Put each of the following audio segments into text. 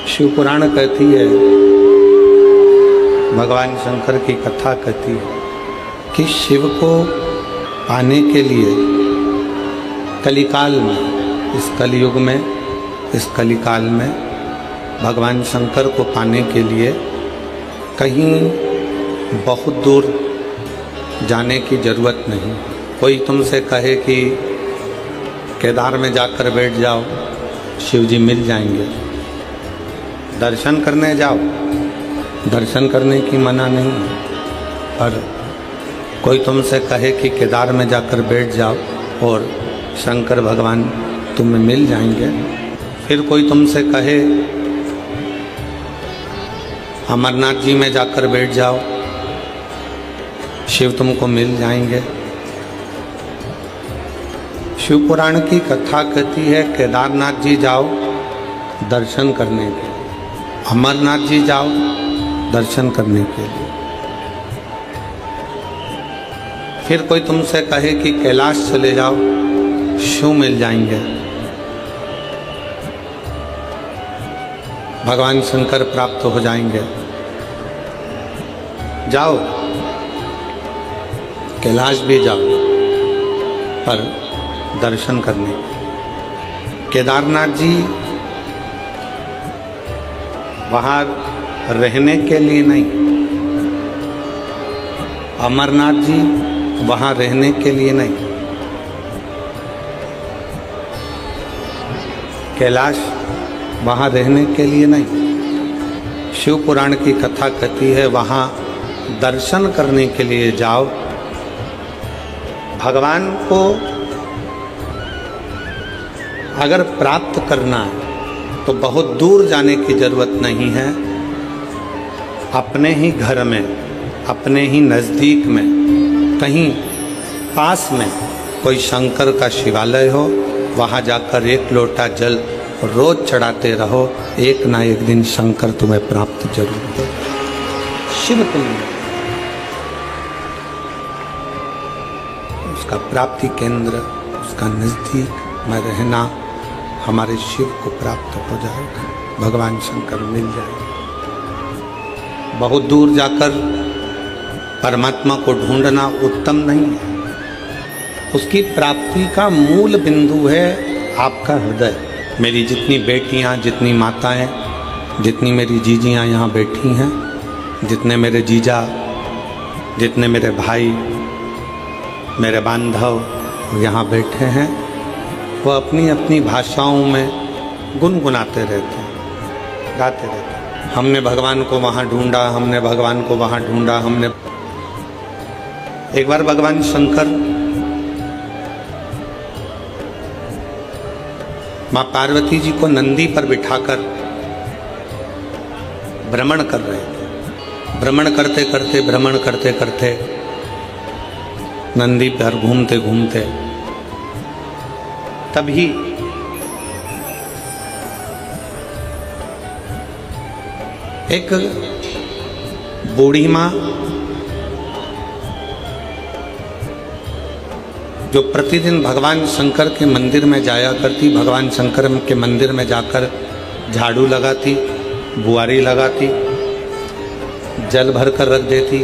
शिव पुराण कहती है, भगवान शंकर की कथा कहती है कि शिव को पाने के लिए कलिकाल में, इस कलयुग में, इस कलिकाल में भगवान शंकर को पाने के लिए कहीं बहुत दूर जाने की ज़रूरत नहीं। कोई तुमसे कहे कि केदार में जाकर बैठ जाओ, शिव जी मिल जाएंगे। दर्शन करने जाओ, दर्शन करने की मना नहीं है, पर कोई तुमसे कहे कि केदार में जाकर बैठ जाओ और शंकर भगवान तुम्हें मिल जाएंगे। फिर कोई तुमसे कहे अमरनाथ जी में जाकर बैठ जाओ, शिव तुमको मिल जाएंगे। शिव पुराण की कथा कहती है केदारनाथ जी जाओ दर्शन करने के लिए, अमरनाथ जी जाओ दर्शन करने के लिए। फिर कोई तुमसे कहे कि कैलाश चले जाओ, शिव मिल जाएंगे, भगवान शंकर प्राप्त हो जाएंगे। जाओ कैलाश भी जाओ, पर दर्शन करने। केदारनाथ जी वहाँ रहने के लिए नहीं, अमरनाथ जी वहाँ रहने के लिए नहीं, कैलाश वहाँ रहने के लिए नहीं। शिव पुराण की कथा कहती है वहाँ दर्शन करने के लिए जाओ। भगवान को अगर प्राप्त करना है तो बहुत दूर जाने की ज़रूरत नहीं है। अपने ही घर में, अपने ही नज़दीक में, कहीं पास में कोई शंकर का शिवालय हो, वहाँ जाकर एक लोटा जल रोज चढ़ाते रहो, एक ना एक दिन शंकर तुम्हें प्राप्त जरूर हो। शिव तुम्हें उसका प्राप्ति केंद्र, उसका नज़दीक में रहना, हमारे शिव को प्राप्त हो जाएगा, भगवान शंकर मिल जाएगा। बहुत दूर जाकर परमात्मा को ढूंढना उत्तम नहीं है। उसकी प्राप्ति का मूल बिंदु है आपका हृदय। मेरी जितनी बेटियां, जितनी माताएं, जितनी मेरी जीजियां यहाँ बैठी हैं, जितने मेरे जीजा, जितने मेरे भाई, मेरे बांधव यहाँ बैठे हैं, वो अपनी अपनी भाषाओं में गुनगुनाते रहते हैं, गाते रहते हैं। हमने भगवान को वहाँ ढूंढा, हमने भगवान को वहाँ ढूंढा, हमने। एक बार भगवान शंकर माँ पार्वती जी को नंदी पर बिठाकर भ्रमण कर रहे थे। भ्रमण करते करते, भ्रमण करते करते नंदी पर घूमते घूमते तभी एक बूढ़ी माँ जो प्रतिदिन भगवान शंकर के मंदिर में जाया करती, भगवान शंकर के मंदिर में जाकर झाड़ू लगाती, बुआरी लगाती, जल भर कर रख देती।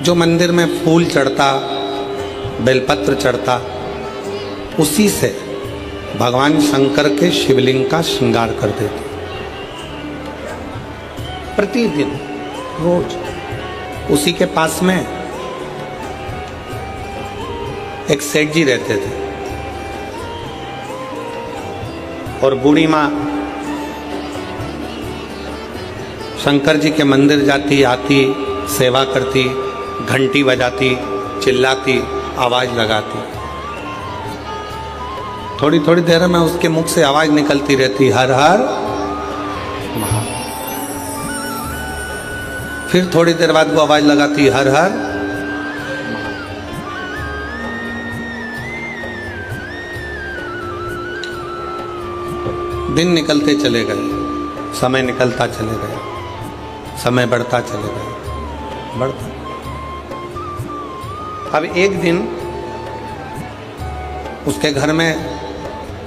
जो मंदिर में फूल चढ़ता, बेलपत्र चढ़ता, उसी से भगवान शंकर के शिवलिंग का श्रृंगार कर देती। प्रतिदिन रोज उसी के पास में एक सेठ जी रहते थे और बूढ़ी माँ शंकर जी के मंदिर जाती, आती, सेवा करती, घंटी बजाती, चिल्लाती, आवाज लगाती। थोड़ी थोड़ी देर में उसके मुख से आवाज निकलती रहती, हर हर महादेव। फिर थोड़ी देर बाद वो आवाज लगाती, हर हर। दिन निकलते चले गए, समय निकलता चले गया, समय बढ़ता चले गया, बढ़ता। अब एक दिन उसके घर में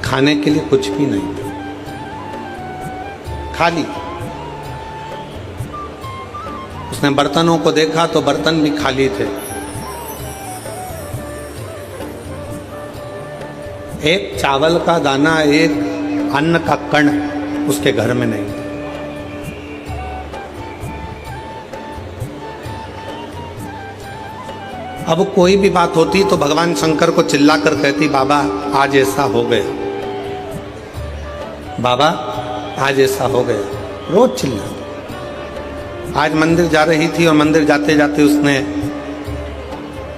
खाने के लिए कुछ भी नहीं था। खाली। उसने बर्तनों को देखा तो बर्तन भी खाली थे। एक चावल का दाना, एक अन्न का कण उसके घर में नहीं था। अब कोई भी बात होती तो भगवान शंकर को चिल्ला कर कहती, बाबा आज ऐसा हो गया, बाबा आज ऐसा हो गया। रोज चिल्ला। आज मंदिर जा रही थी और मंदिर जाते जाते उसने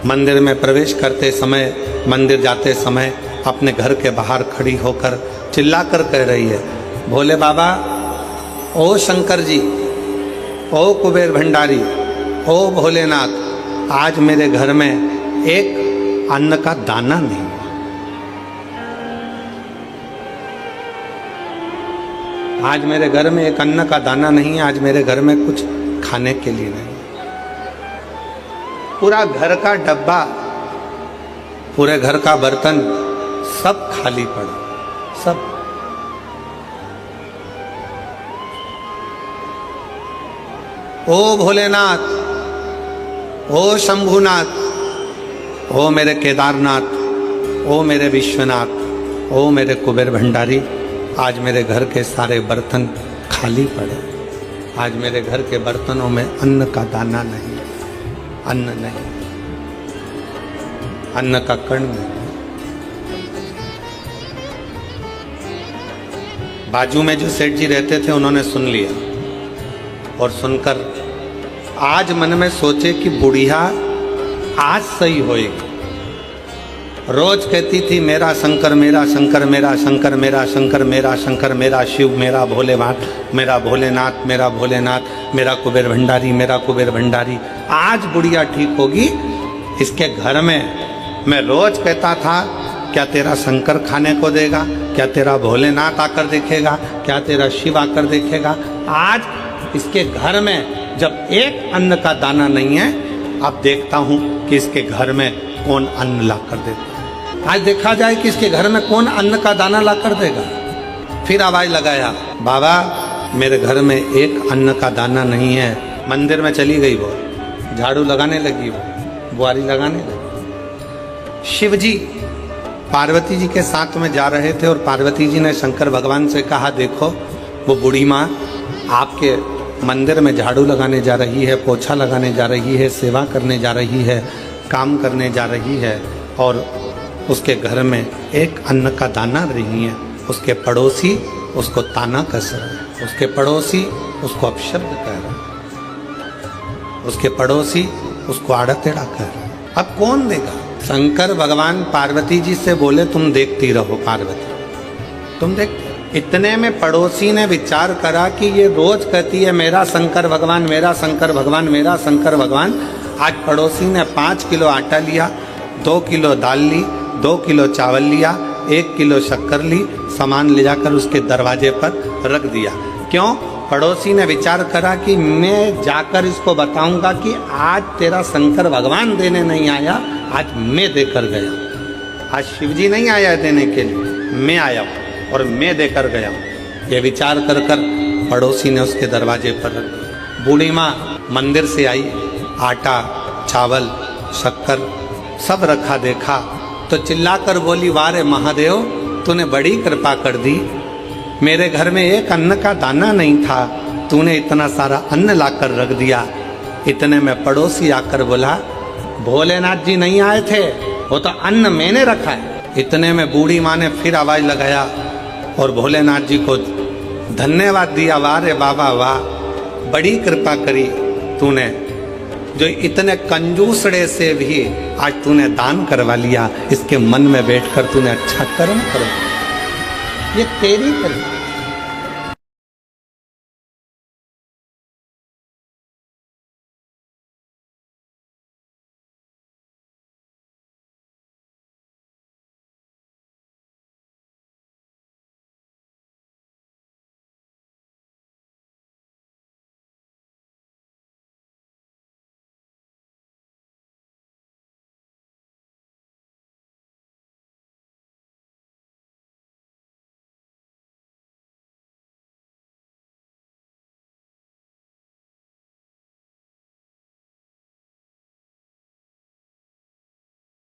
मंदिर में प्रवेश करते समय, मंदिर जाते समय अपने घर के बाहर खड़ी होकर चिल्ला कर कह रही है, भोले बाबा, ओ शंकर जी, ओ कुबेर भंडारी, ओ भोलेनाथ, आज मेरे घर में एक अन्न का दाना नहीं। आज मेरे घर में एक अन्न का दाना नहीं है। आज मेरे घर में कुछ खाने के लिए नहीं। पूरा घर का डब्बा, पूरे घर का बर्तन सब खाली पड़ा, सब। ओ भोलेनाथ, ओ शंभुनाथ, ओ मेरे केदारनाथ, ओ मेरे विश्वनाथ, ओ मेरे कुबेर भंडारी, आज मेरे घर के सारे बर्तन खाली पड़े। आज मेरे घर के बर्तनों में अन्न का दाना नहीं, अन्न नहीं, अन्न का कण नहीं। बाजू में जो सेठ जी रहते थे उन्होंने सुन लिया और सुनकर आज मन में सोचे कि बुढ़िया आज सही होएगी। रोज कहती थी, मेरा शंकर, मेरा शंकर, मेरा शंकर, मेरा शंकर, मेरा शंकर, मेरा शिव, मेरा भोलेनाथ, मेरा भोलेनाथ, मेरा भोलेनाथ, मेरा कुबेर भंडारी, मेरा कुबेर भंडारी। आज बुढ़िया ठीक होगी। इसके घर में मैं रोज कहता था, क्या तेरा शंकर खाने को देगा, क्या तेरा भोलेनाथ आकर देखेगा, क्या तेरा शिव आकर देखेगा। आज इसके घर में जब एक अन्न का दाना नहीं है, अब देखता हूं कि इसके घर में कौन अन्न ला कर देता है। आज देखा जाए कि इसके घर में कौन अन्न का दाना ला कर देगा। फिर आवाज लगाया, बाबा मेरे घर में एक अन्न का दाना नहीं है। मंदिर में चली गई वो, झाड़ू लगाने लगी, वो बुआरी लगाने लगी। शिव जी पार्वती जी के साथ में जा रहे थे और पार्वती जी ने शंकर भगवान से कहा, देखो वो बूढ़ी माँ आपके मंदिर में झाड़ू लगाने जा रही है, पोछा लगाने जा रही है, सेवा करने जा रही है, काम करने जा रही है, और उसके घर में एक अन्न का दाना नहीं है। उसके पड़ोसी उसको ताना कस रहे हैं, उसके पड़ोसी उसको अपशब्द कह रहे हैं, उसके पड़ोसी उसको आड़ा टेढ़ा कह रहे हैं। अब कौन देगा? शंकर भगवान पार्वती जी से बोले, तुम देखती रहो पार्वती, तुम देखती। इतने में पड़ोसी ने विचार करा कि ये रोज कहती है मेरा शंकर भगवान, मेरा शंकर भगवान, मेरा शंकर भगवान। आज पड़ोसी ने 5 किलो आटा लिया, 2 किलो दाल ली, 2 किलो चावल लिया, 1 किलो शक्कर ली, सामान ले जाकर उसके दरवाजे पर रख दिया। क्यों? पड़ोसी ने विचार करा कि मैं जाकर इसको बताऊंगा कि आज तेरा शंकर भगवान देने नहीं आया, आज मैं देकर गया। आज शिवजी नहीं आया देने के लिए, मैं आया हूँ और मैं देकर गया हूँ। ये विचार कर कर पड़ोसी ने उसके दरवाजे पर रख दिया। बूढ़ी माँ मंदिर से आई, आटा, चावल, शक्कर सब रखा देखा तो चिल्लाकर बोली, वाह रे महादेव, तूने बड़ी कृपा कर दी। मेरे घर में एक अन्न का दाना नहीं था, तूने इतना सारा अन्न लाकर रख दिया। इतने में पड़ोसी आकर बोला, भोलेनाथ जी नहीं आए थे, वो तो अन्न मैंने रखा है। इतने में बूढ़ी माँ ने फिर आवाज लगाया और भोलेनाथ जी को धन्यवाद दिया, वाह रे बाबा वाह, बड़ी कृपा करी तूने, जो इतने कंजूसड़े से भी आज तूने दान करवा लिया। इसके मन में बैठकर तूने अच्छा कर्म करो, ये तेरी कृपा।